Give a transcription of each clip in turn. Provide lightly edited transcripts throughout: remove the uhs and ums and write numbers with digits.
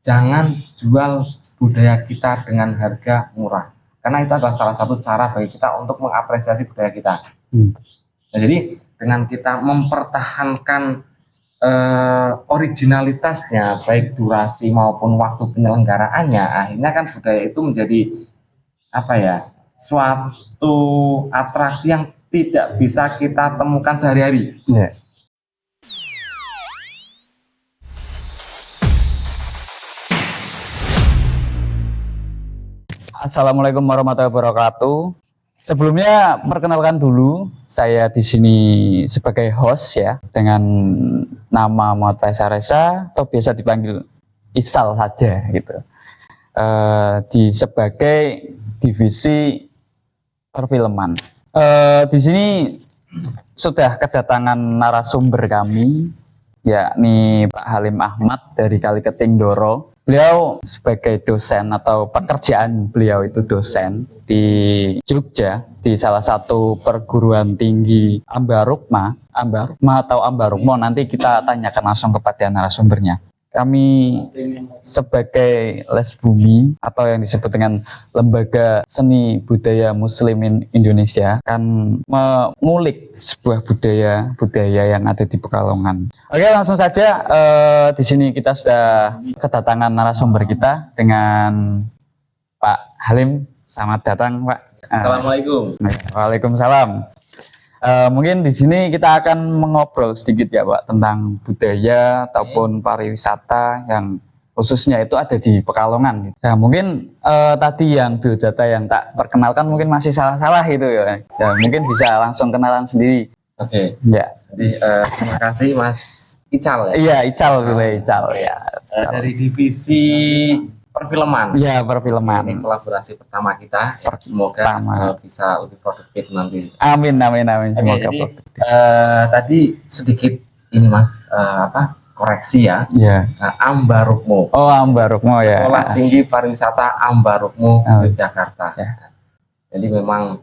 jangan jual budaya kita dengan harga murah, karena itu adalah salah satu cara bagi kita untuk mengapresiasi budaya kita. Nah, jadi dengan kita mempertahankan originalitasnya, baik durasi maupun waktu penyelenggaraannya, akhirnya kan budaya itu menjadi apa ya, suatu atraksi yang tidak bisa kita temukan sehari-hari. Assalamualaikum warahmatullahi wabarakatuh. Sebelumnya perkenalkan dulu, saya di sini sebagai host ya, dengan nama Muhammad Faisal Reza atau biasa dipanggil Isal saja gitu. Sebagai divisi perfilman. Di sini sudah kedatangan narasumber kami, yakni Pak Halim Ahmad dari Kaliketing Doro. Beliau sebagai dosen atau pekerjaan beliau itu dosen di Jogja, di salah satu perguruan tinggi Ambarukma atau Ambarukmo, nanti kita tanyakan langsung kepada narasumbernya. Kami sebagai Les Bumi atau yang disebut dengan Lembaga Seni Budaya Muslimin Indonesia akan mengulik sebuah budaya yang ada di Pekalongan. Oke, langsung saja di sini kita sudah kedatangan narasumber kita dengan Pak Halim. Selamat datang, Pak. Assalamualaikum. Waalaikumsalam. Mungkin di sini kita akan mengobrol sedikit ya, Pak, tentang budaya ataupun pariwisata yang khususnya itu ada di Pekalongan. Nah, mungkin tadi yang biodata yang tak perkenalkan mungkin masih salah-salah gitu ya. Ya, mungkin bisa langsung kenalan sendiri. Oke. Ya. Jadi terima kasih Mas Ical ya. Iya, Ical ya. Dari divisi perfilman. Iya, perfilman. Ini kolaborasi pertama kita. Semoga bisa lebih produktif nanti. Amin. Semoga jadi, produktif. Tadi sedikit ini Mas, koreksi ya. Iya. Ambarukmo. Oh, Ambarukmo ya. Sekolah Tinggi Pariwisata Ambarukmo Yogyakarta. Ya. Jadi memang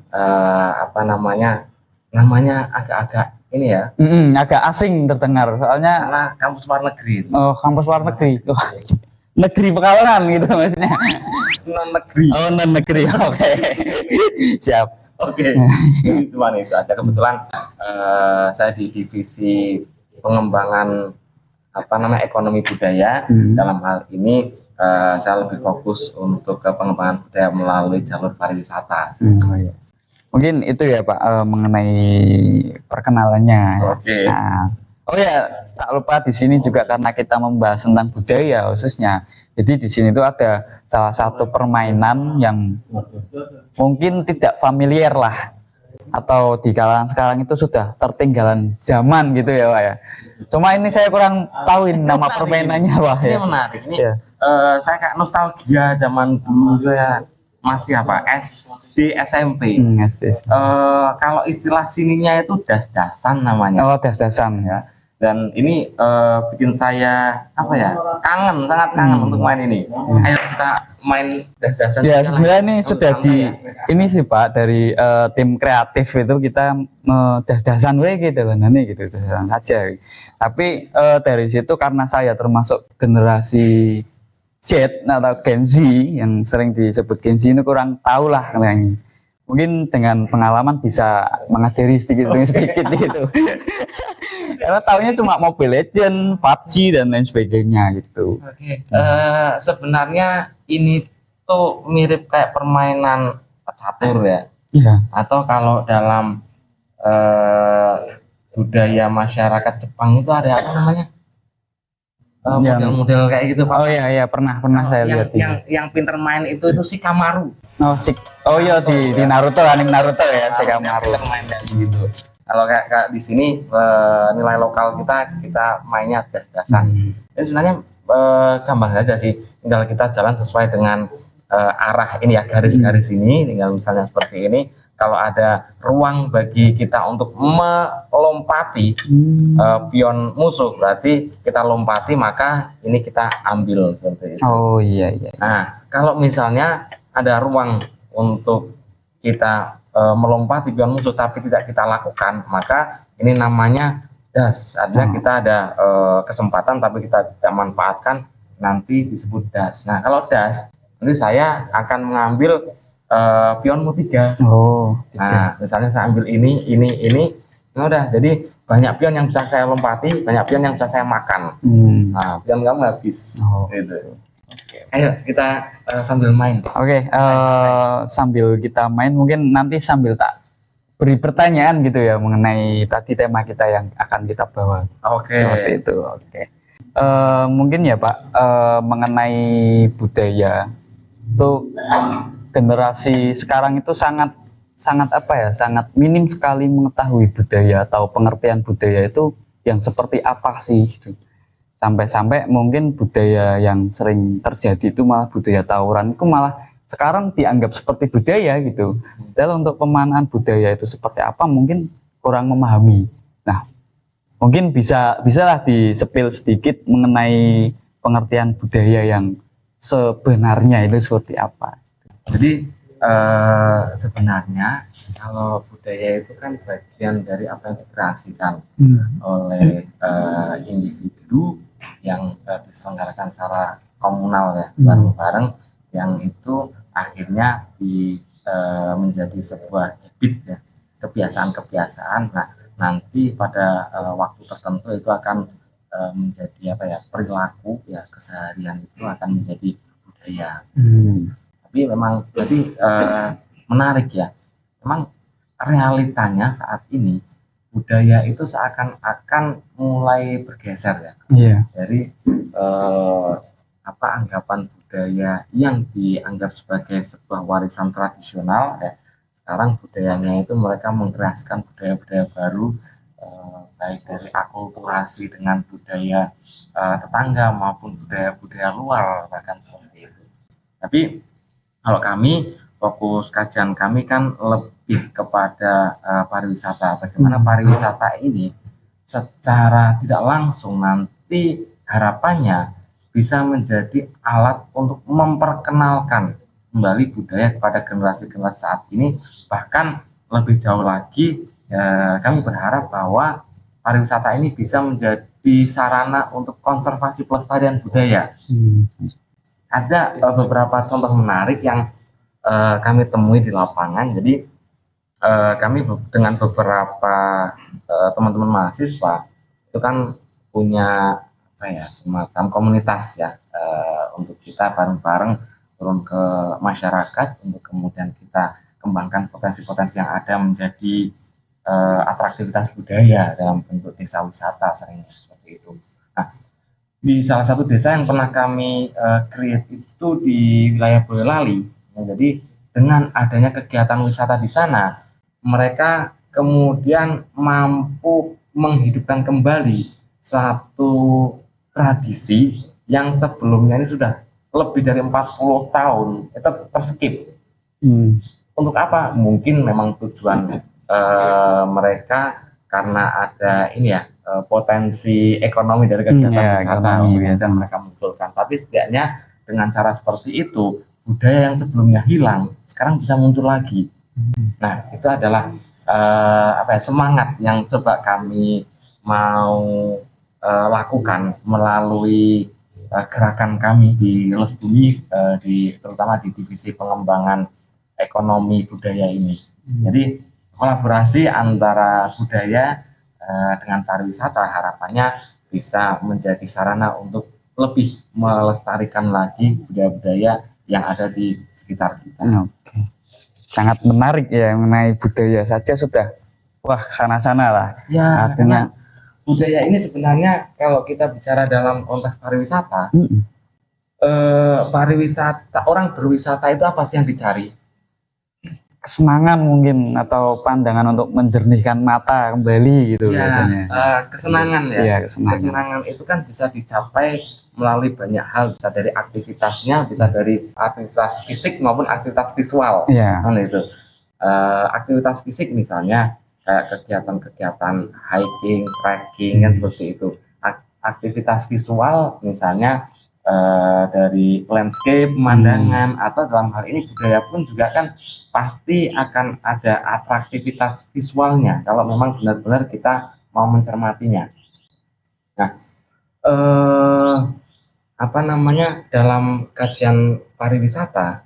namanya agak-agak ini ya. Agak asing terdengar soalnya karena kampus luar negeri. Oh, kampus luar negeri. Negeri Pekalongan gitu maksudnya. Non-negeri. Oh, non-negeri. Oke. Siap. Oke. Cuma itu aja. Kebetulan saya di divisi pengembangan ekonomi budaya. Dalam hal ini saya lebih fokus untuk ke pengembangan budaya melalui jalur pariwisata. Iya. Mungkin itu ya Pak, mengenai perkenalannya. Oke. Nah, oh ya, tak lupa di sini juga karena kita membahas tentang budaya khususnya. Jadi di sini itu ada salah satu permainan yang mungkin tidak familiar lah, atau di kalangan sekarang itu sudah tertinggalan zaman gitu ya Pak ya. Cuma ini saya kurang tahu nama permainannya Pak ya. Ini menarik. Ini saya kayak nostalgia zaman dulu saya masih SD SMP. Kalau istilah sininya itu das-dasan namanya. Oh, das-dasan ya. Dan ini bikin saya sangat kangen untuk main ini. Ayo kita main das-dasan. Ya, sebenarnya ini sudah ini sih Pak, dari tim kreatif itu kita das-dasan gitu kan, gitu das-dasan saja. Tapi dari situ karena saya termasuk generasi Z atau Gen Z yang sering disebut Gen Z, ini kurang tahu lah kalian. Mungkin dengan pengalaman bisa mengajari sedikit gitu. Karena tahunya cuma Mobile Legends, PUBG dan lain sebagainya gitu. Oke. Sebenarnya ini tuh mirip kayak permainan catur ya. Iya. Atau kalau dalam budaya masyarakat Jepang itu ada apa namanya? Model-model kayak gitu Pak. Oh iya pernah saya lihat yang pinter main itu Shikamaru. Oh iya di Naruto, anime Naruto ya, Shikamaru. Main kayak gitu. Kalau kayak di sini nilai lokal kita mainnya das-dasan. Ini sebenarnya gampang saja sih, tinggal kita jalan sesuai dengan arah ini ya, garis-garis ini, tinggal misalnya seperti ini. Kalau ada ruang bagi kita untuk melompati pion musuh, berarti kita lompati, maka ini kita ambil seperti itu. Oh iya. Nah, kalau misalnya ada ruang untuk kita melompati pion musuh tapi tidak kita lakukan, maka ini namanya das. Artinya kita ada kesempatan tapi kita tidak manfaatkan, nanti disebut das. Nah, kalau das, nanti saya akan mengambil pionmu 3. Oh, Nah, misalnya saya ambil ini, nah udah. Jadi banyak pion yang bisa saya lompati, banyak pion yang bisa saya makan. Nah, pion kamu habis. Gitu. Ayo kita sambil main. Oke, sambil kita main mungkin nanti sambil tak beri pertanyaan gitu ya mengenai tadi tema kita yang akan kita bawa. Oke. Seperti itu. Oke. Mungkin ya Pak, mengenai budaya itu generasi sekarang itu sangat apa ya, sangat minim sekali mengetahui budaya atau pengertian budaya itu yang seperti apa sih gitu. Sampai-sampai mungkin budaya yang sering terjadi itu malah budaya tawuran itu malah sekarang dianggap seperti budaya gitu. Dan untuk pemaknaan budaya itu seperti apa mungkin kurang memahami. Nah, mungkin bisalah di-spill sedikit mengenai pengertian budaya yang sebenarnya itu seperti apa. Jadi sebenarnya kalau budaya itu kan bagian dari apa yang dikreasikan oleh individu yang diselenggarakan secara komunal ya, bareng-bareng, yang itu akhirnya menjadi sebuah habit ya, kebiasaan-kebiasaan. Nah, nanti pada waktu tertentu itu akan menjadi apa ya, perilaku ya, keseharian itu akan menjadi budaya. Tapi memang jadi menarik ya, memang realitanya saat ini budaya itu seakan-akan mulai bergeser ya, dari anggapan budaya yang dianggap sebagai sebuah warisan tradisional ya, sekarang budayanya itu mereka mengkreasikan budaya-budaya baru, baik dari akulturasi dengan budaya tetangga maupun budaya-budaya luar, bahkan seperti itu. Tapi kalau kami, fokus kajian kami kan lebih kepada pariwisata. Bagaimana pariwisata ini secara tidak langsung nanti harapannya bisa menjadi alat untuk memperkenalkan kembali budaya kepada generasi-generasi saat ini. Bahkan lebih jauh lagi, kami berharap bahwa pariwisata ini bisa menjadi sarana untuk konservasi pelestarian budaya. Ada beberapa contoh menarik yang kami temui di lapangan. Jadi kami dengan beberapa teman-teman mahasiswa itu kan punya apa ya, semacam komunitas ya, untuk kita bareng-bareng turun ke masyarakat untuk kemudian kita kembangkan potensi-potensi yang ada menjadi atraktivitas budaya dalam bentuk desa wisata, seringnya seperti itu. Nah, di salah satu desa yang pernah kami create itu di wilayah Boyolali. Ya, jadi dengan adanya kegiatan wisata di sana, mereka kemudian mampu menghidupkan kembali suatu tradisi yang sebelumnya ini sudah lebih dari 40 tahun itu terskip. Untuk apa? Mungkin memang tujuan mereka karena ada ini ya, potensi ekonomi dari kegiatan wisata yang mereka munculkan. Tapi setidaknya dengan cara seperti itu, budaya yang sebelumnya hilang sekarang bisa muncul lagi. Nah, itu adalah semangat yang coba kami mau lakukan melalui gerakan kami di Les Bumi, terutama di divisi pengembangan ekonomi budaya ini. Jadi kolaborasi antara budaya dengan pariwisata harapannya bisa menjadi sarana untuk lebih melestarikan lagi budaya-budaya yang ada di sekitar kita. Oke. Sangat menarik ya, mengenai budaya saja sudah wah sana-sana lah. Ya, artinya budaya ini sebenarnya kalau kita bicara dalam konteks pariwisata, pariwisata, orang berwisata itu apa sih yang dicari? Kesenangan mungkin, atau pandangan untuk menjernihkan mata kembali gitu ya, biasanya. Kesenangan ya. Iya, kesenangan itu kan bisa dicapai melalui banyak hal, bisa dari aktivitasnya, bisa dari aktivitas fisik maupun aktivitas visual. Iya. Kan itu. Aktivitas fisik misalnya kayak kegiatan-kegiatan hiking, trekking kan seperti itu. Aktivitas visual misalnya dari landscape, pemandangan, atau dalam hal ini budaya pun juga kan pasti akan ada atraktivitas visualnya kalau memang benar-benar kita mau mencermatinya. Nah, apa namanya, dalam kajian pariwisata,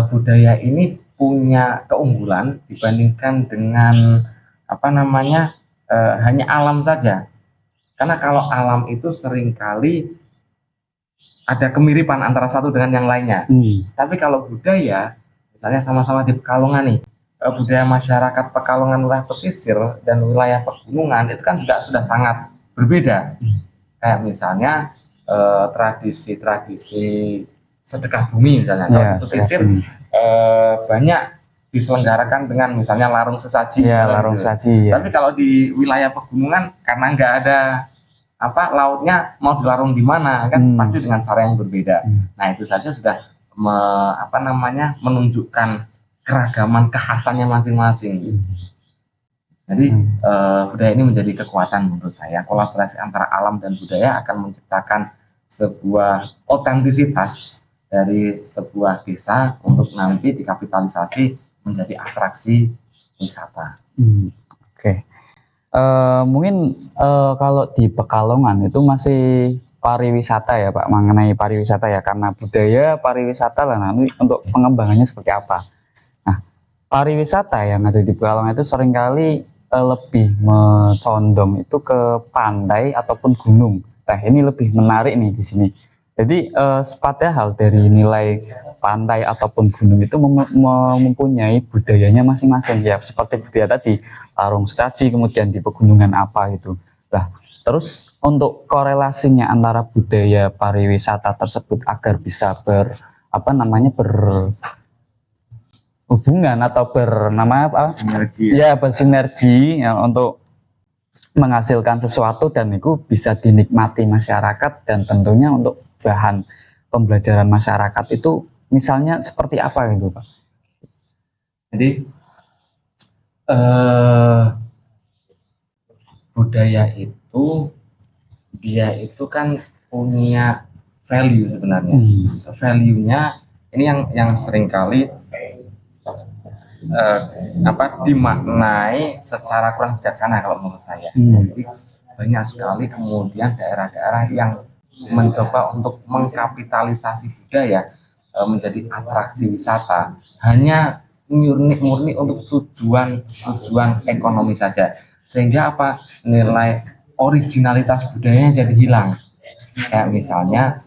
budaya ini punya keunggulan dibandingkan dengan apa namanya, hanya alam saja. Karena kalau alam itu seringkali ada kemiripan antara satu dengan yang lainnya. Tapi kalau budaya, misalnya sama-sama di Pekalongan nih, budaya masyarakat Pekalongan wilayah pesisir dan wilayah pegunungan itu kan juga sudah sangat berbeda. Kayak misalnya tradisi-tradisi sedekah bumi misalnya. Kalau di pesisir banyak diselenggarakan dengan misalnya larung sesaji. Larung sesaji. Tapi kalau di wilayah pegunungan karena nggak ada lautnya, mau dilarung di mana kan pasti dengan cara yang berbeda. Nah itu saja sudah menunjukkan keragaman kekhasannya masing-masing. Jadi budaya ini menjadi kekuatan menurut saya. Kolaborasi antara alam dan budaya akan menciptakan sebuah otentisitas dari sebuah desa untuk nanti dikapitalisasi menjadi atraksi wisata. Oke. Mungkin kalau di Pekalongan itu masih pariwisata ya Pak, mengenai pariwisata ya, karena budaya pariwisata lah, nanti untuk pengembangannya seperti apa. Nah, pariwisata yang ada di Pekalongan itu seringkali lebih condong itu ke pantai ataupun gunung. Nah, ini lebih menarik nih di sini. Jadi padahal dari nilai pantai ataupun gunung itu mempunyai budayanya masing-masing ya, seperti budaya tadi larung sesaji, kemudian di pegunungan apa itu. Nah, terus untuk korelasinya antara budaya pariwisata tersebut agar bisa berhubungan atau bersinergi ya, untuk menghasilkan sesuatu dan itu bisa dinikmati masyarakat, dan tentunya untuk bahan pembelajaran masyarakat itu misalnya seperti apa gitu Pak? Jadi budaya itu dia itu kan punya value sebenarnya. Value-nya ini yang seringkali dimaknai secara kurang bijaksana kalau menurut saya. Jadi banyak sekali kemudian daerah-daerah yang mencoba untuk mengkapitalisasi budaya menjadi atraksi wisata hanya murni untuk tujuan ekonomi saja, sehingga nilai originalitas budayanya jadi hilang. Kayak misalnya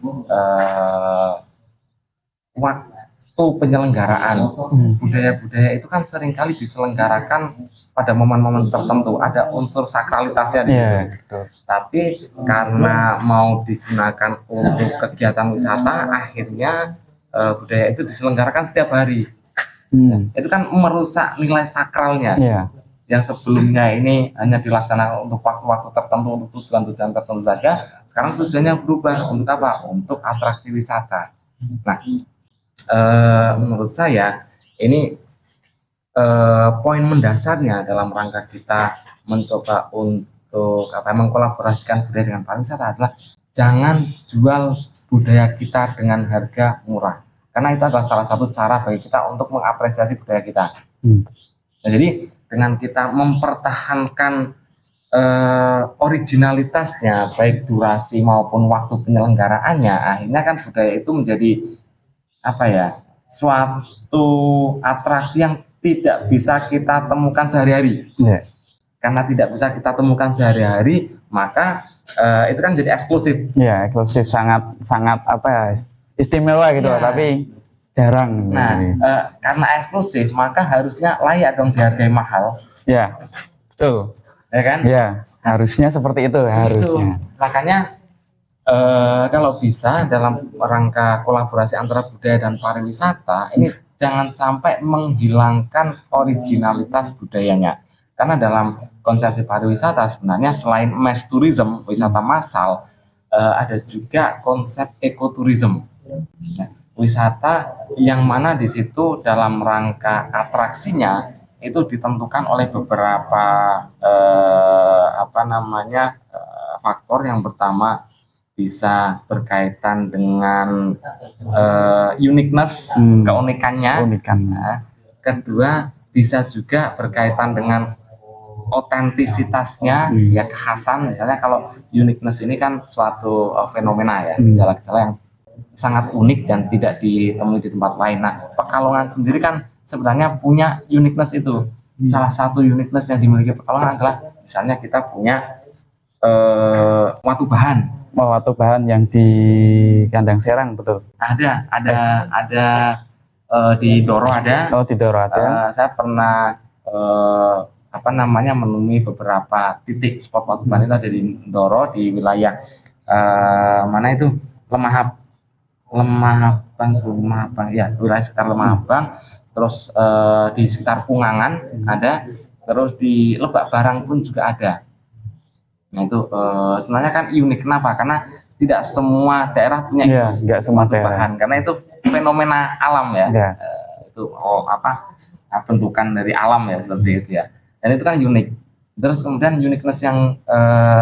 waktu penyelenggaraan budaya-budaya itu kan seringkali diselenggarakan pada momen-momen tertentu, ada unsur sakralitasnya di situ. Tapi karena mau digunakan untuk kegiatan wisata, akhirnya budaya itu diselenggarakan setiap hari. Itu kan merusak nilai sakralnya. Yang sebelumnya ini hanya dilaksanakan untuk waktu-waktu tertentu, untuk tujuan-tujuan tertentu saja, sekarang tujuannya berubah untuk apa? Untuk atraksi wisata. Nah, menurut saya ini poin mendasarnya dalam rangka kita mencoba untuk mengkolaborasikan budaya dengan pariwisata adalah jangan jual budaya kita dengan harga murah, karena itu adalah salah satu cara bagi kita untuk mengapresiasi budaya kita. Nah, jadi dengan kita mempertahankan originalitasnya, baik durasi maupun waktu penyelenggaraannya, akhirnya kan budaya itu menjadi suatu atraksi yang tidak bisa kita temukan sehari-hari. Karena tidak bisa kita temukan sehari-hari, maka itu kan jadi eksklusif. Eksklusif, sangat istimewa gitu, tapi jarang. Nah, karena eksklusif, maka harusnya layak dong dihargai mahal. Betul. Ya kan? Harusnya seperti itu, harusnya. Makanya kalau bisa dalam rangka kolaborasi antara budaya dan pariwisata ini jangan sampai menghilangkan originalitas budayanya, karena dalam konsepsi pariwisata sebenarnya selain mass tourism, wisata massal, ada juga konsep ekoturism. Nah, wisata yang mana di situ dalam rangka atraksinya itu ditentukan oleh beberapa faktor. Yang pertama bisa berkaitan dengan uniqueness, keunikannya. Kedua bisa juga berkaitan dengan otentisitasnya, ya kekhasan. Misalnya kalau uniqueness ini kan suatu fenomena ya, gejala-gejala yang sangat unik dan tidak ditemui di tempat lain. Nah, Pekalongan sendiri kan sebenarnya punya uniqueness itu. Salah satu uniqueness yang dimiliki Pekalongan adalah misalnya kita punya watu bahan. Watu bahan yang di Kandang Serang, betul. Ada di Doro ada. Oh, di Doro ada. Saya pernah menemui beberapa titik spot watu bahan itu ada di Doro, di wilayah mana itu, Lemah Abang ya, wilayah sekitar Lemah Abang. Terus di sekitar Pungangan ada, terus di Lebak Barang pun juga ada. Nah itu sebenarnya kan unik. Kenapa? Karena tidak semua daerah punya itu, nggak semua daerah. Bahan, karena itu fenomena alam ya. Itu bentukan dari alam ya, seperti itu ya. Dan itu kan unik. Terus kemudian uniqueness yang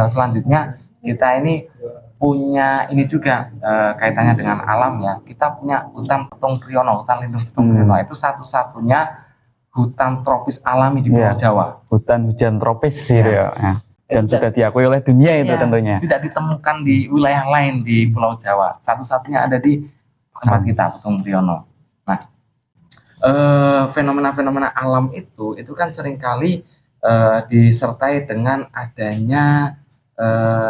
selanjutnya, kita ini punya ini juga kaitannya dengan alam ya. Kita punya hutan Petung Kriono, hutan lindung Petung Kriono. Itu satu-satunya hutan tropis alami di Pulau Jawa. Hutan hujan tropis sih ya. Dan sudah diakui oleh dunia itu tentunya. Tidak ditemukan di wilayah lain di Pulau Jawa. Satu-satunya ada di tempat kita, Petung Kriono. Nah, fenomena-fenomena alam itu kan seringkali disertai dengan adanya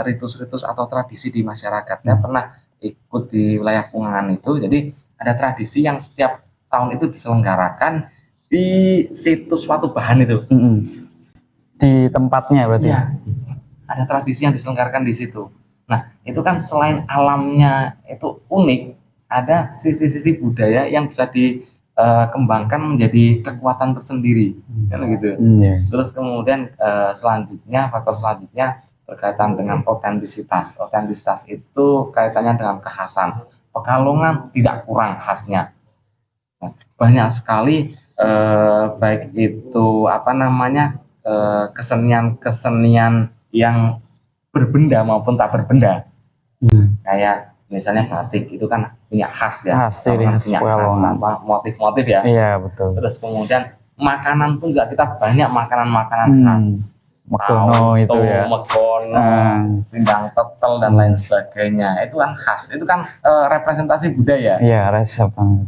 ritus-ritus atau tradisi di masyarakat. Saya pernah ikut di wilayah Pungangan itu, jadi ada tradisi yang setiap tahun itu diselenggarakan di situs watu bahan itu. Di tempatnya berarti? Iya, ada tradisi yang diselenggarakan di situ. Nah, itu kan selain alamnya itu unik, ada sisi-sisi budaya yang bisa dikembangkan menjadi kekuatan tersendiri, kan gitu. Terus kemudian faktor selanjutnya berkaitan dengan otentisitas. Otentisitas itu kaitannya dengan kekhasan. Pekalongan tidak kurang khasnya. Nah, banyak sekali baik itu kesenian yang berbenda maupun tak berbenda. Kayak misalnya batik itu kan punya khas ya, punya khas motif-motif ya. Iya, betul. Terus kemudian makanan pun juga kita banyak makanan-makanan khas. Megono itu ya. Megono, pindang tetel dan lain sebagainya. Itu kan khas, itu kan representasi budaya. Iya,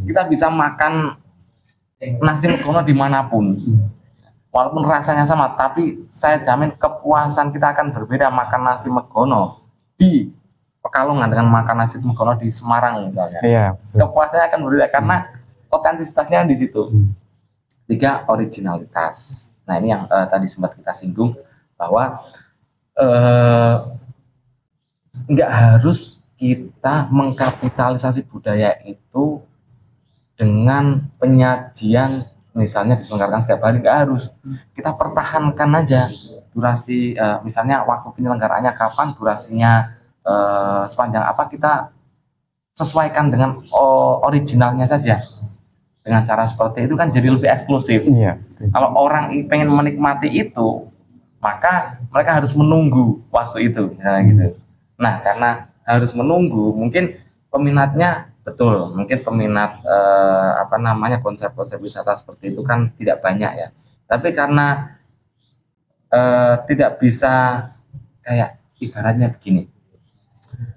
kita bisa makan nasi megono dimanapun. Walaupun rasanya sama, tapi saya jamin kepuasan kita akan berbeda makan nasi megono di Pekalongan dengan makan nasi megono di Semarang misalnya. Iya. Kepuasannya akan berbeda karena otentisitasnya di situ. 3, originalitas. Nah ini yang tadi sempat kita singgung, bahwa nggak harus kita mengkapitalisasi budaya itu dengan penyajian misalnya diselenggarakan setiap hari, nggak harus. Kita pertahankan aja durasi, misalnya waktu penyelenggaraannya kapan, durasinya sepanjang apa, kita sesuaikan dengan originalnya saja. Dengan cara seperti itu kan jadi lebih eksklusif. Kalau orang pengen menikmati itu, maka mereka harus menunggu waktu itu, misalnya gitu. Nah, karena harus menunggu, mungkin peminatnya betul, mungkin peminat konsep-konsep wisata seperti itu kan tidak banyak ya. Tapi karena tidak bisa, kayak ibaratnya begini.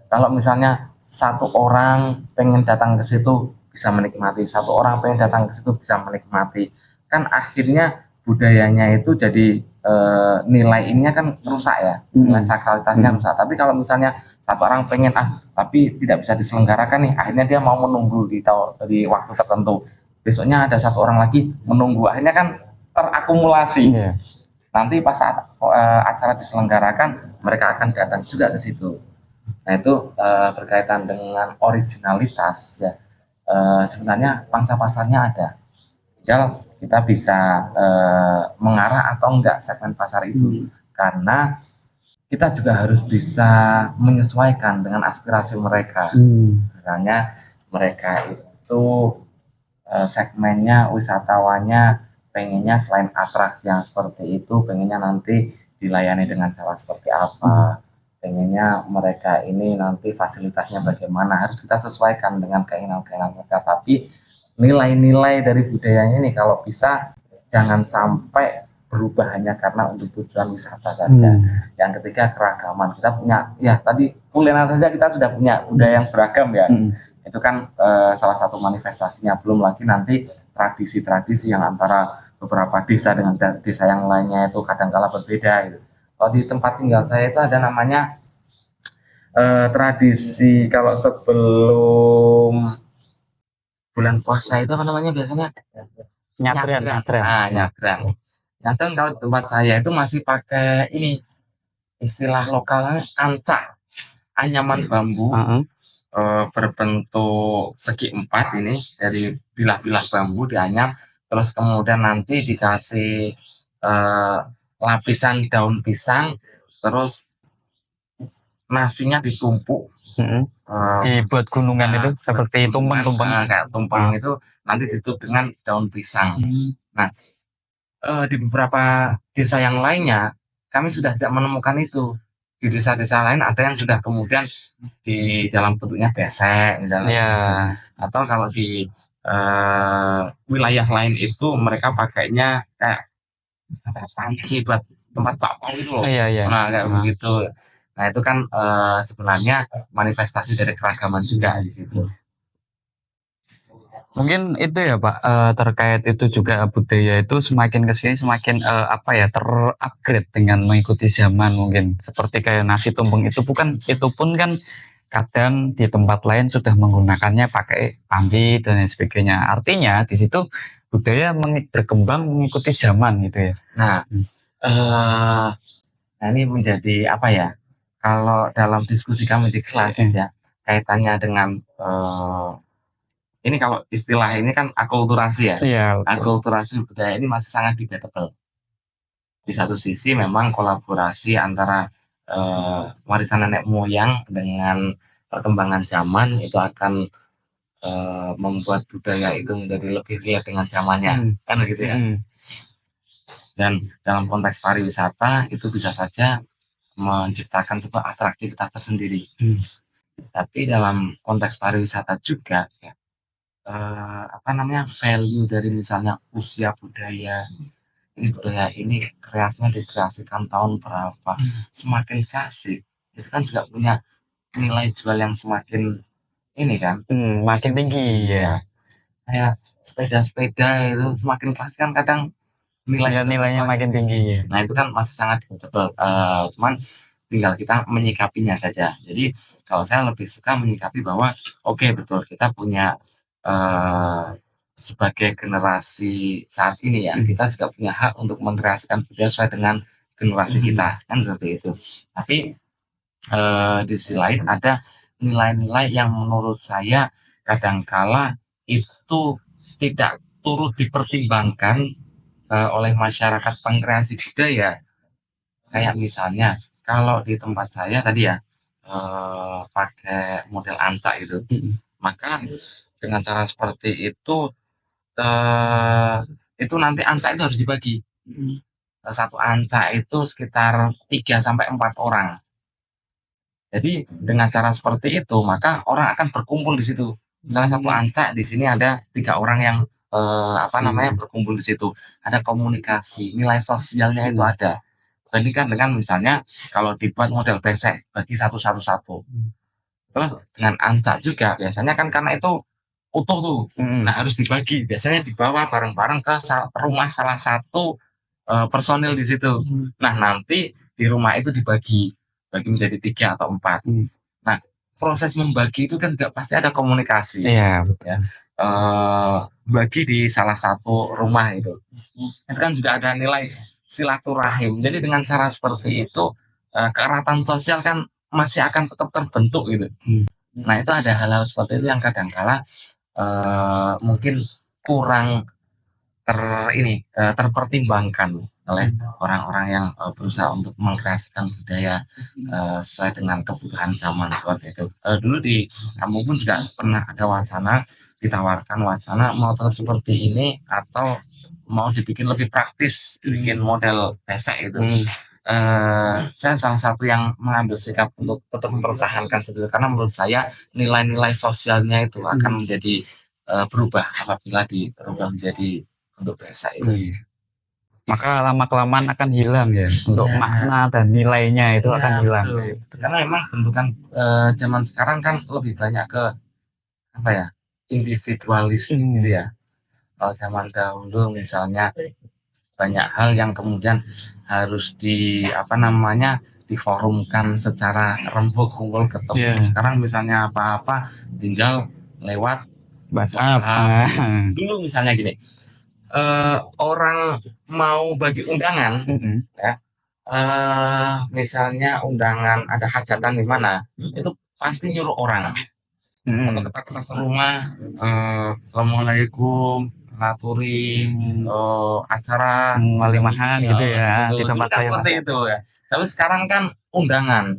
Kalau misalnya satu orang pengen datang ke situ bisa menikmati, satu orang pengen datang ke situ bisa menikmati, kan akhirnya budayanya itu jadi nilai ininya kan rusak ya, nilai sakralitasnya rusak. Tapi kalau misalnya satu orang pengen tapi tidak bisa diselenggarakan nih, akhirnya dia mau menunggu di waktu tertentu, besoknya ada satu orang lagi menunggu, akhirnya kan terakumulasi. Nanti pas saat acara diselenggarakan, mereka akan datang juga ke situ. Nah itu berkaitan dengan originalitas ya. Sebenarnya pangsa pasarnya ada, tinggal kita bisa mengarah atau enggak segmen pasar itu, karena kita juga harus bisa menyesuaikan dengan aspirasi mereka. Misalnya mereka itu segmennya wisatawannya pengennya selain atraksi yang seperti itu, pengennya nanti dilayani dengan cara seperti apa, pengennya mereka ini nanti fasilitasnya bagaimana, harus kita sesuaikan dengan keinginan-keinginan mereka. Tapi nilai-nilai dari budayanya ini kalau bisa jangan sampai berubah hanya karena untuk tujuan wisata saja. Yang ketiga keragaman, kita punya ya tadi kuliner saja kita sudah punya budaya yang beragam ya. Itu kan salah satu manifestasinya, belum lagi nanti tradisi-tradisi yang antara beberapa desa dengan desa yang lainnya itu kadangkala berbeda gitu. Kalau di tempat tinggal saya itu ada namanya tradisi kalau sebelum bulan puasa itu apa namanya biasanya Nyadran. nyadran kalau di tempat saya itu masih pakai ini istilah lokalnya ancak, anyaman bambu berbentuk segi empat ini dari bilah-bilah bambu dianyam, terus kemudian nanti dikasih lapisan daun pisang, terus nasinya ditumpuk dibuat gunungan itu seperti tumpeng-tumpeng. Kayak tumpeng itu nanti ditutup dengan daun pisang. Nah, di beberapa desa yang lainnya kami sudah tidak menemukan itu. Di desa-desa lain ada yang sudah kemudian di dalam bentuknya besek, atau kalau di wilayah lain itu mereka pakainya kayak panci buat tempat bakpao gitu loh. Nah, kayak begitu. Nah, itu kan sebenarnya manifestasi dari keragaman juga di situ. Mungkin itu ya Pak, terkait itu juga budaya itu semakin kesini semakin terupgrade dengan mengikuti zaman, mungkin seperti kayak nasi tumpeng itu pun kan kadang di tempat lain sudah menggunakannya pakai panci dan lain sebagainya. Artinya di situ budaya berkembang mengikuti zaman gitu ya. Nah, ini menjadi apa ya? Kalau dalam diskusi kami di kelas ya, kaitannya dengan ini kalau istilah ini kan akulturasi ya. Akulturasi budaya ini masih sangat debatable. Di satu sisi memang kolaborasi antara warisan nenek moyang dengan perkembangan zaman itu akan membuat budaya itu menjadi lebih relate dengan zamannya, kan begitu ya. Dan dalam konteks pariwisata itu bisa saja menciptakan sebuah atraktivitas tersendiri. Tapi dalam konteks pariwisata juga ya, value dari misalnya usia budaya ini kreasinya dikreasikan tahun berapa, semakin klasik itu kan juga punya nilai jual yang semakin ini kan makin tinggi ya. Kayak sepeda itu semakin klasik kan kadang nilainya makin tinggi ya. Nah, itu kan masih sangat debatable. Cuman tinggal kita menyikapinya saja. Jadi kalau saya lebih suka menyikapi bahwa oke, betul kita punya sebagai generasi saat ini ya, kita juga punya hak untuk mengkreasikan budaya sesuai dengan generasi kita, kan seperti itu. Tapi di sisi lain ada nilai-nilai yang menurut saya kadangkala itu tidak turut dipertimbangkan oleh masyarakat pengkreasi budaya. Kayak misalnya kalau di tempat saya tadi ya pakai model ancak itu, maka dengan cara seperti itu nanti ancak itu harus dibagi. Satu ancak itu sekitar 3-4 orang. Jadi dengan cara seperti itu maka orang akan berkumpul di situ. Misalnya satu ancak di sini ada 3 orang yang berkumpul di situ. Ada komunikasi, nilai sosialnya itu ada. Bandingkan dengan misalnya kalau dibuat model besek bagi satu. Terus dengan ancak juga biasanya kan karena itu utuh tuh. Nah, harus dibagi. Biasanya dibawa bareng-bareng ke rumah salah satu personil di situ. Nah, nanti di rumah itu bagi menjadi 3 atau 4. Nah, proses membagi itu kan nggak pasti ada komunikasi. Ya. Bagi di salah satu rumah itu kan juga ada nilai silaturahim. Jadi dengan cara seperti itu keeratan sosial kan masih akan tetap terbentuk gitu. Nah, itu ada hal-hal seperti itu yang kadangkala mungkin kurang terpertimbangkan oleh orang-orang yang berusaha untuk mengkreasikan budaya sesuai dengan kebutuhan zaman seperti itu. Dulu di kampung pun juga pernah ada ditawarkan wacana mau tetap seperti ini atau mau dibikin lebih praktis, bikin model besek itu. Saya salah satu yang mengambil sikap untuk tetap mempertahankan itu karena menurut saya nilai-nilai sosialnya itu akan menjadi berubah apabila dirubah menjadi bentuk besek itu. maka lama-kelamaan akan hilang ya. Untuk Ya. makna dan nilainya itu Ya, akan hilang. betul. Karena memang bentukan zaman sekarang kan lebih banyak ke apa ya, individualis gitu ya. Kalau zaman dahulu misalnya banyak hal yang kemudian harus diforumkan secara rembuk, kumpul ketemu. Sekarang misalnya apa-apa tinggal lewat WhatsApp. Dulu misalnya gini, orang mau bagi undangan, ya, misalnya undangan ada hajatan di mana, itu pasti nyuruh orang atau ketak-ketak ke rumah, assalamualaikum, ngaturi acara walimahan gitu ya, di tempat kan saya seperti itu ya. Tapi sekarang kan undangan,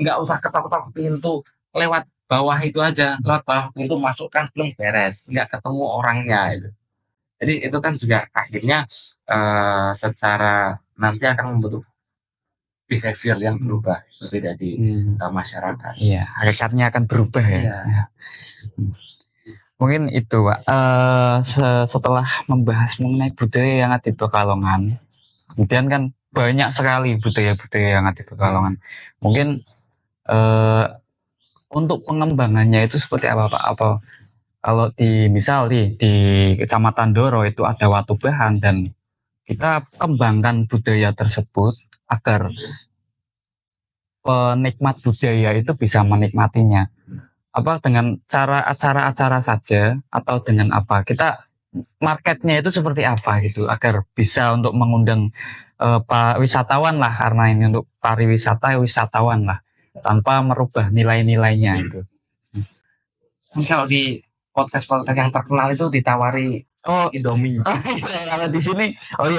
nggak usah ketok-ketok pintu, lewat bawah itu aja, lewat bawah pintu masukkan belum beres, nggak ketemu orangnya itu. Jadi itu kan juga akhirnya secara nanti akan membentuk behavior yang berubah berbeda di masyarakat. Iya, hakikatnya akan berubah ya. Iya. Mungkin itu, Pak. Setelah membahas mengenai budaya yang ada di Pekalongan, kemudian kan banyak sekali budaya-budaya yang ada di Pekalongan. Mungkin untuk pengembangannya itu seperti apa, Pak? Apa kalau misal di Kecamatan Doro itu ada Watu Bahan dan kita kembangkan budaya tersebut agar penikmat budaya itu bisa menikmatinya. Apa dengan cara acara-acara saja atau dengan apa? Kita marketnya itu seperti apa gitu agar bisa untuk mengundang wisatawan lah, karena ini untuk pariwisata wisatawan lah tanpa merubah nilai-nilainya itu. Kalau di podcast-podcast yang terkenal itu ditawari Indomie. Kalau di sini,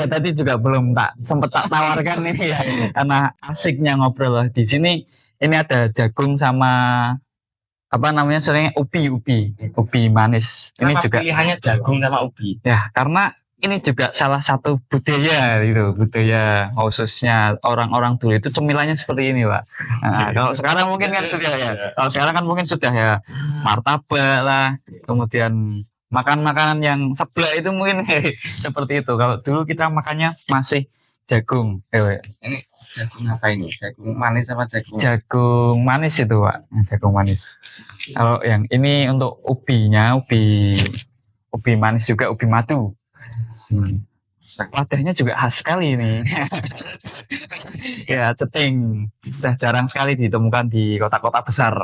tadi juga belum sempat tak tawarkan ini ya, karena asiknya ngobrol loh. Di sini ini ada jagung sama apa namanya seringnya ubi manis. Kenapa ini juga pilihannya jagung sama ubi? Ya, karena ini juga salah satu budaya itu, budaya khususnya orang-orang dulu itu cemilannya seperti ini, Pak. Nah, kalau sekarang mungkin kan sudah ya. Kalau sekarang kan mungkin sudah ya martabak lah, kemudian makan makanan yang seblak itu mungkin seperti itu. Kalau dulu kita makannya masih jagung. Ini jagung apa ini? Jagung manis apa jagung? Jagung manis itu, Pak. Jagung manis. Kalau yang ini untuk ubinya, ubi manis juga, ubi madu. Wadahnya juga khas sekali ini. Ya, ceting. Sudah jarang sekali ditemukan di kota-kota besar.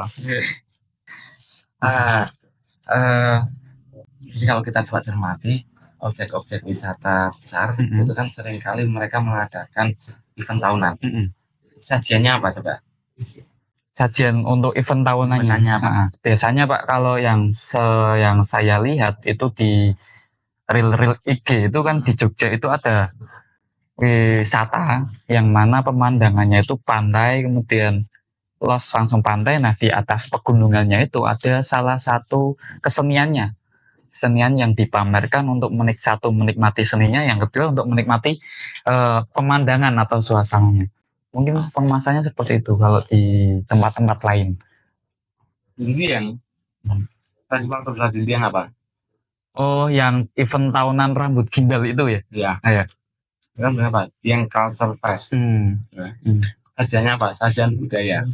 Jadi kalau kita coba cermati, objek-objek wisata besar itu kan seringkali mereka mengadakan event tahunan. Sajiannya apa coba? Sajian untuk event tahunannya apa? Biasanya, Pak, kalau yang saya lihat itu di reel IG itu kan di Jogja itu ada wisata yang mana pemandangannya itu pantai, kemudian langsung pantai. Nah, di atas pegunungannya itu ada salah satu kesenian yang dipamerkan untuk menikmati seninya, yang kedua untuk menikmati pemandangan atau suasananya. Mungkin pemasannya seperti itu kalau di tempat-tempat lain. Jindian. Festival terbesar Jindian apa? Yang event tahunan rambut gimbal itu ya? Iya. Ya. Kan berapa? Yang Culture Fest. Sajiannya apa? Sajian budaya.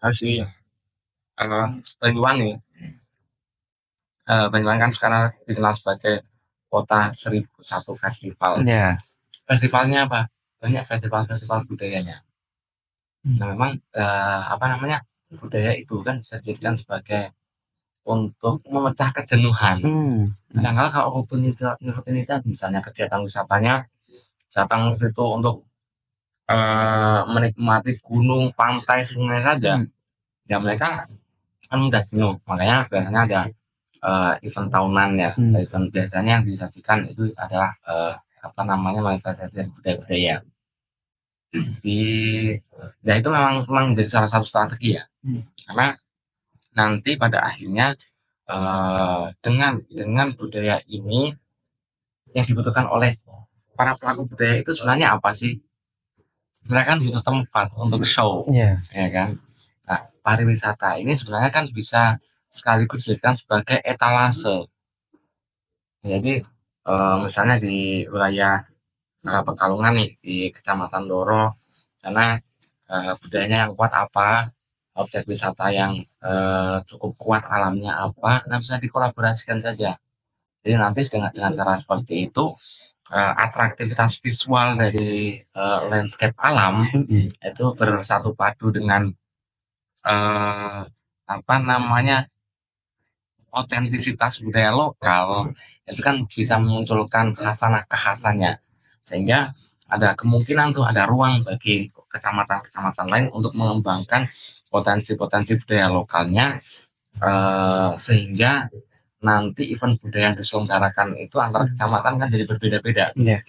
Harus ini. Banyuwangi. Banyuwangi kan sekarang dikenal sebagai kota 1001 festival. Yeah. Festivalnya apa? Banyak festival budayanya. Nah, memang budaya itu kan bisa dijadikan sebagai untuk memecah kejenuhan. Sedangkan kalau rutinitas misalnya kegiatan wisatanya datang ke situ untuk menikmati gunung, pantai, sungai saja, ya mereka kan mudah jenuh. Makanya biasanya ada event tahunan ya. Event biasanya yang disajikan itu adalah manifestasi budaya-budaya. Ya itu memang menjadi salah satu strategi ya. Karena nanti pada akhirnya dengan budaya ini yang dibutuhkan oleh para pelaku budaya itu sebenarnya apa sih? Mereka kan butuh tempat untuk show, ya kan? Nah, pariwisata ini sebenarnya kan bisa sekaligus dijadikan sebagai etalase. Jadi misalnya di wilayah Pekalongan nih di Kecamatan Doro, karena budayanya yang kuat apa, objek wisata yang cukup kuat alamnya apa, nah bisa dikolaborasikan saja. Jadi nanti dengan cara seperti itu atraktivitas visual dari landscape alam itu bersatu padu dengan eh, apa namanya otentisitas budaya lokal, itu kan bisa memunculkan khasanah kekhasannya, sehingga ada kemungkinan tuh ada ruang bagi kecamatan-kecamatan lain untuk mengembangkan potensi-potensi budaya lokalnya, sehingga nanti event budaya yang diselenggarakan itu antar kecamatan kan jadi berbeda-beda. Iya.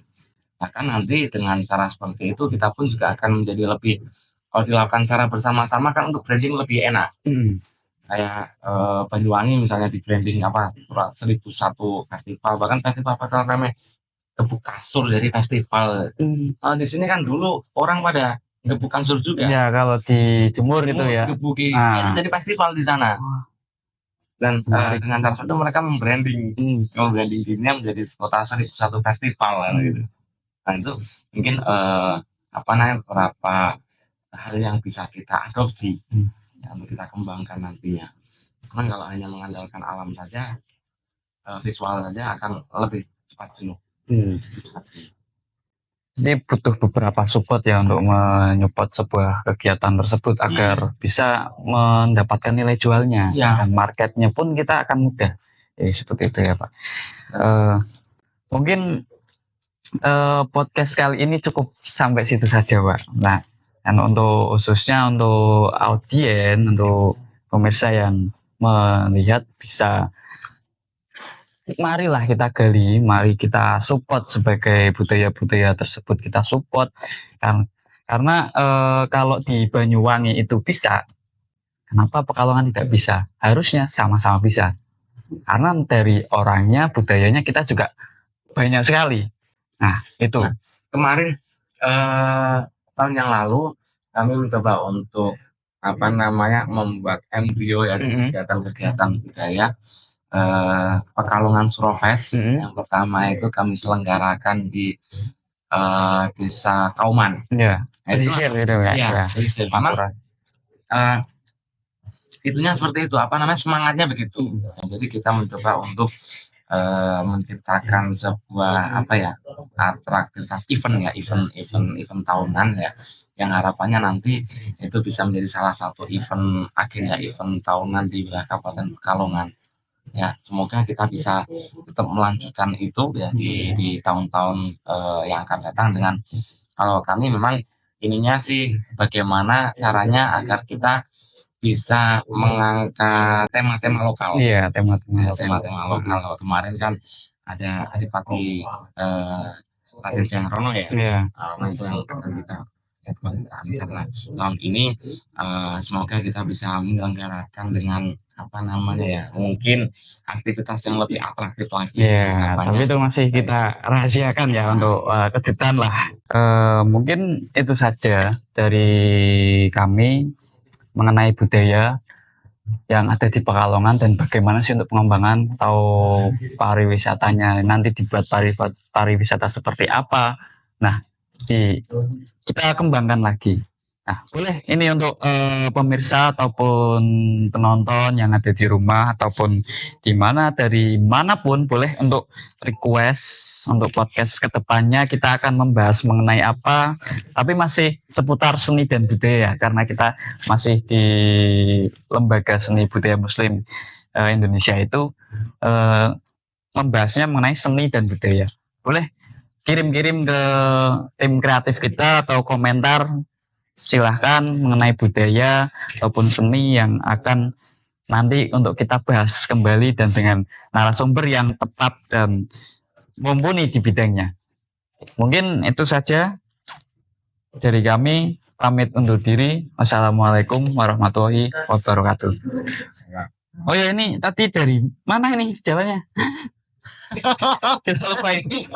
Bahkan nanti dengan cara seperti itu kita pun juga akan menjadi lebih, kalau dilakukan secara bersama-sama kan untuk branding lebih enak. Kayak Banyuwangi misalnya di branding apa 1001 festival, bahkan festival ramai gebuk kasur dari festival. Di sini kan dulu orang pada gebuk kasur juga. Ya, kalau di Jemur itu ya. Gebuki, itu jadi festival di sana. Dan dengan cara itu mereka membranding dirinya menjadi kota 1001 festival gitu. Nah itu mungkin apa namanya beberapa hal yang bisa kita adopsi untuk kita kembangkan nantinya. Cuman kalau hanya mengandalkan alam saja, visual saja akan lebih cepat jenuh. Jadi butuh beberapa support ya untuk menyupport sebuah kegiatan tersebut agar bisa mendapatkan nilai jualnya dan marketnya pun kita akan mudah. Jadi seperti itu ya Pak. Mungkin podcast kali ini cukup sampai situ saja Pak. Nah, dan untuk khususnya untuk audiens, untuk pemirsa yang melihat bisa marilah kita gali, mari kita support sebagai budaya-budaya tersebut kita support karena kalau di Banyuwangi itu bisa, kenapa Pekalongan tidak bisa? Harusnya sama-sama bisa, karena dari orangnya, budayanya kita juga banyak sekali. Nah itu kemarin tahun yang lalu kami mencoba untuk apa namanya membuat embrio ya kegiatan-kegiatan budaya. Pekalongan Surofest yang pertama itu kami selenggarakan di Desa Kauman. Ya. Memang itunya seperti itu, apa namanya semangatnya begitu. Jadi kita mencoba untuk menciptakan sebuah apa ya atraktivitas event tahunan ya, yang harapannya nanti itu bisa menjadi salah satu agenda event tahunan di wilayah Kabupaten Pekalongan. Ya, semoga kita bisa tetap melanjutkan itu ya di tahun-tahun yang akan datang dengan kalau kami memang ininya sih bagaimana caranya agar kita bisa mengangkat tema-tema lokal. Iya, tema-tema lokal. Kalau kemarin kan ada Adipati Raden Jangkrono ya. Iya. Itu yang akan kita karena tahun ini semoga kita bisa menyelenggarakan dengan apa namanya ya, mungkin aktivitas yang lebih atraktif lagi. Iya, tapi itu masih kita rahasiakan ya untuk kejutan lah. Mungkin itu saja dari kami mengenai budaya yang ada di Pekalongan dan bagaimana sih untuk pengembangan atau pariwisatanya, nanti dibuat pariwisata seperti apa. Nah, kita kembangkan lagi. Nah, boleh ini untuk pemirsa ataupun penonton yang ada di rumah ataupun di mana dari manapun boleh untuk request untuk podcast kedepannya kita akan membahas mengenai apa, tapi masih seputar seni dan budaya karena kita masih di Lembaga Seni Budaya Muslim Indonesia itu membahasnya mengenai seni dan budaya. Boleh kirim-kirim ke tim kreatif kita atau komentar silahkan mengenai budaya ataupun seni yang akan nanti untuk kita bahas kembali dan dengan narasumber yang tepat dan mumpuni di bidangnya. Mungkin itu saja dari kami, pamit undur diri. Wassalamualaikum warahmatullahi wabarakatuh. Oh ya, ini tadi dari mana ini jalannya? Kita lupa ini.